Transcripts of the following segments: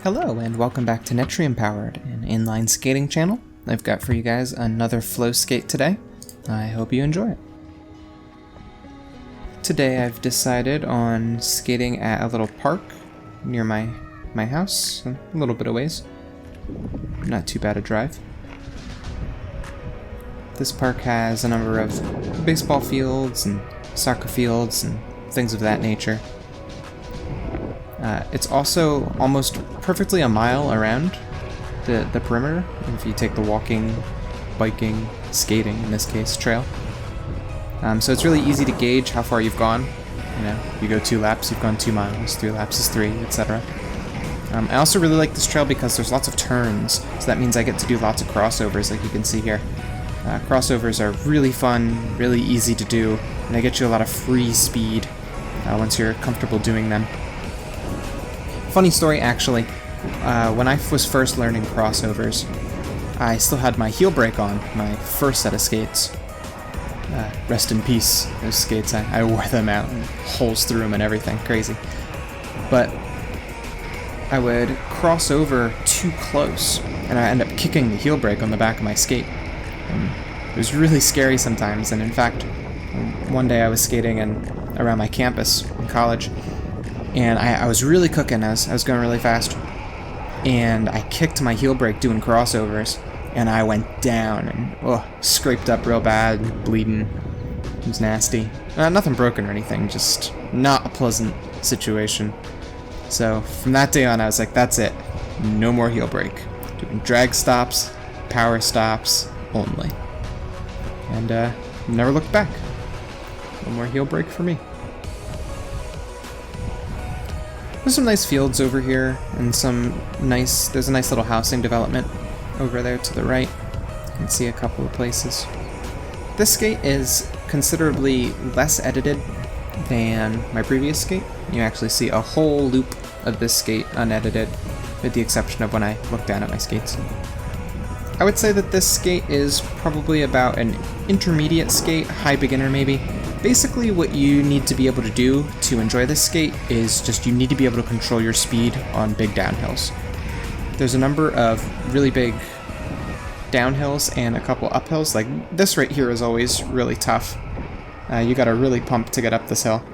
Hello and welcome back to Empowered, an inline skating channel. I've got for you guys another flow skate today. I hope you enjoy it. Today I've decided on skating at a little park near my house, a little bit of ways. Not too bad a drive. This park has a number of baseball fields and soccer fields and things of that nature. It's also almost perfectly a mile around the perimeter, if you take the walking, biking, skating, in this case, trail. So it's really easy to gauge how far you've gone. You know, you go 2 laps, you've gone 2 miles, 3 laps is 3, etc. I also really like this trail because there's lots of turns, so that means I get to do lots of crossovers, like you can see here. Crossovers are really fun, really easy to do, and they get you a lot of free speed once you're comfortable doing them. Funny story, actually. When I was first learning crossovers, I still had my heel brake on, my first set of skates. Rest in peace, those skates. I wore them out, and holes through them and everything, crazy. But I would cross over too close, and I end up kicking the heel brake on the back of my skate. And it was really scary sometimes, and in fact, one day I was skating around my campus in college, and I was really cooking. I was going really fast, and I kicked my heel brake doing crossovers, and I went down and scraped up real bad, bleeding. It was nasty. Nothing broken or anything, just not a pleasant situation. So from that day on, I was like, that's it. No more heel brake. Doing drag stops, power stops only. And never looked back. No more heel brake for me. There's some nice fields over here, and there's a nice little housing development over there to the right. You can see a couple of places. This skate is considerably less edited than my previous skate. You actually see a whole loop of this skate unedited, with the exception of when I look down at my skates. I would say that this skate is probably about an intermediate skate, high beginner maybe. Basically what you need to be able to do to enjoy this skate is just you need to be able to control your speed on big downhills. There's a number of really big downhills and a couple uphills. Like this right here is always really tough. You gotta really pump to get up this hill.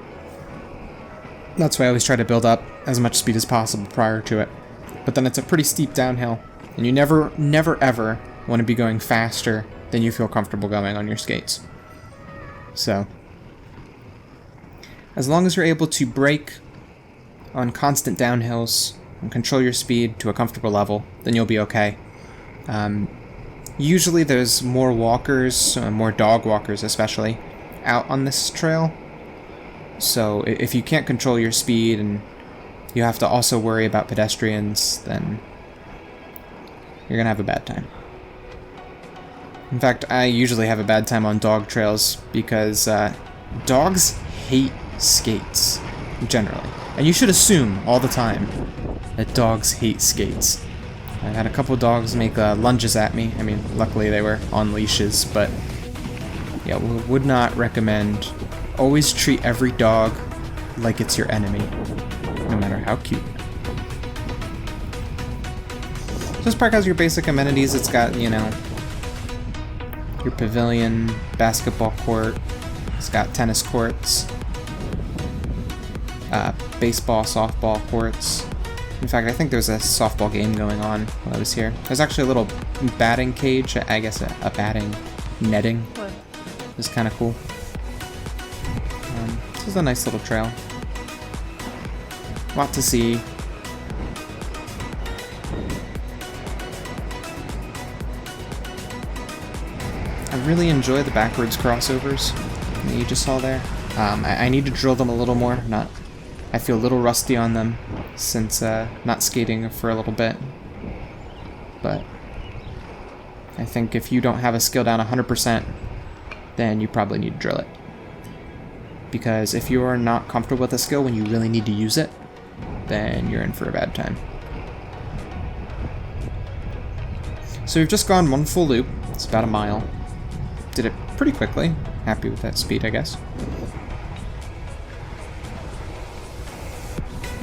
That's why I always try to build up as much speed as possible prior to it. But then it's a pretty steep downhill, and you never ever want to be going faster than you feel comfortable going on your skates. So as long as you're able to brake on constant downhills and control your speed to a comfortable level, then you'll be okay. Usually there's more walkers, more dog walkers especially, out on this trail. So if you can't control your speed and you have to also worry about pedestrians, then you're gonna have a bad time. In fact, I usually have a bad time on dog trails because dogs hate skates, generally. And you should assume all the time that dogs hate skates. I've had a couple dogs make lunges at me. I mean, luckily they were on leashes, but yeah, would not recommend. Always treat every dog like it's your enemy, no matter how cute. This park has your basic amenities. It's got, you know, your pavilion, basketball court. It's got tennis courts, baseball, softball courts. In fact, I think there's a softball game going on while I was here. There's actually a little batting cage, I guess a batting netting. It's kind of cool. This is a nice little trail. A lot to see. I really enjoy the backwards crossovers that you just saw there. I need to drill them a little more. I feel a little rusty on them since not skating for a little bit. But I think if you don't have a skill down 100%, then you probably need to drill it. Because if you are not comfortable with a skill when you really need to use it, then you're in for a bad time. So we've just gone one full loop. It's about a mile. Did it pretty quickly. Happy with that speed, I guess.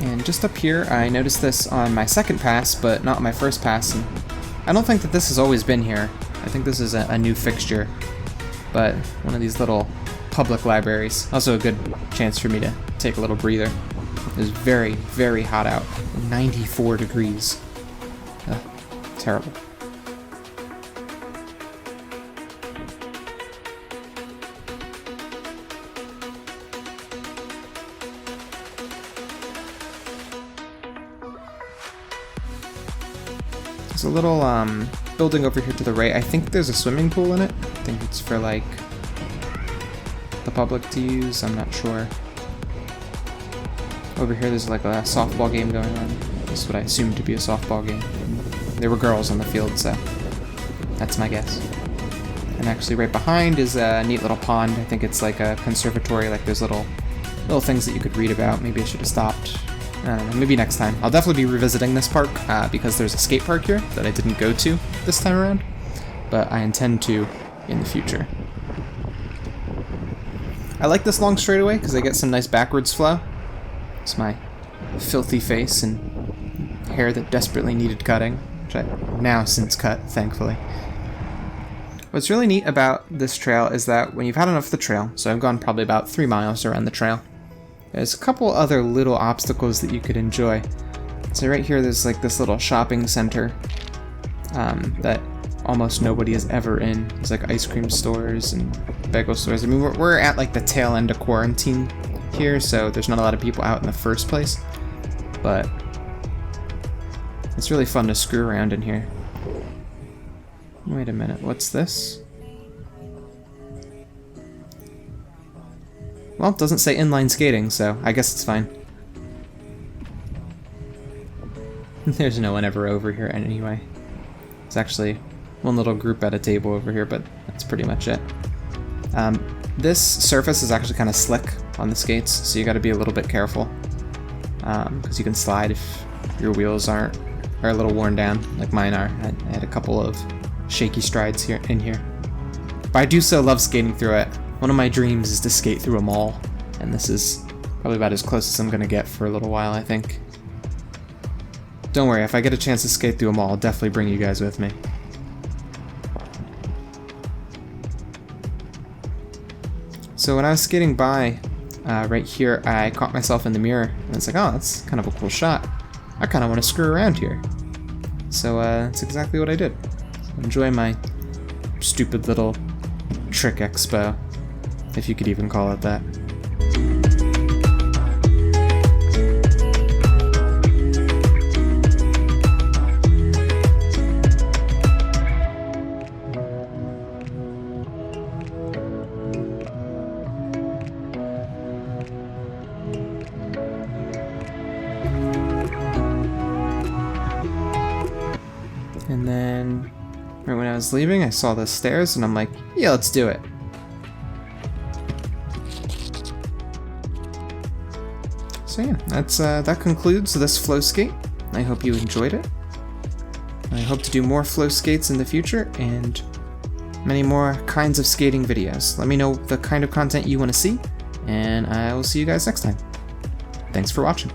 And just up here, I noticed this on my second pass, but not my first pass. And I don't think that this has always been here. I think this is a new fixture, but one of these little public libraries. Also a good chance for me to take a little breather. It was very, very hot out. 94 degrees. Ugh, terrible. There's a little building over here to the right. I think there's a swimming pool in it. I think it's for like the public to use. I'm not sure. Over here there's like a softball game going on. This is what I assumed to be a softball game. There were girls on the field, so that's my guess. And actually right behind is a neat little pond. I think it's like a conservatory, like there's little things that you could read about. Maybe I should have stopped. I don't know, maybe next time. I'll definitely be revisiting this park because there's a skate park here that I didn't go to this time around, but I intend to in the future. I like this long straightaway because I get some nice backwards flow. It's my filthy face and hair that desperately needed cutting, which I've now since cut, thankfully. What's really neat about this trail is that when you've had enough of the trail, so I've gone probably about 3 miles around the trail, there's a couple other little obstacles that you could enjoy. So right here there's like this little shopping center that almost nobody is ever in. There's like ice cream stores and bagel stores. I mean, we're at like the tail end of quarantine here, so there's not a lot of people out in the first place. But it's really fun to screw around in here. Wait a minute, what's this? Well, it doesn't say inline skating, so I guess it's fine. There's no one ever over here anyway. There's actually one little group at a table over here, but that's pretty much it. This surface is actually kind of slick on the skates, so you got to be a little bit careful. Because you can slide if your wheels are a little worn down, like mine are. I had a couple of shaky strides in here. But I do so love skating through it. One of my dreams is to skate through a mall, and this is probably about as close as I'm gonna get for a little while, I think. Don't worry, if I get a chance to skate through a mall, I'll definitely bring you guys with me. So when I was skating by, right here, I caught myself in the mirror, and it's like, oh, that's kind of a cool shot. I kind of want to screw around here. So that's exactly what I did. Enjoy my stupid little trick expo, if you could even call it that. And then, right when I was leaving, I saw the stairs, and I'm like, yeah, let's do it. So yeah, that concludes this flow skate. I hope you enjoyed it. I hope to do more flow skates in the future, and many more kinds of skating videos. Let me know the kind of content you want to see, and I will see you guys next time. Thanks for watching.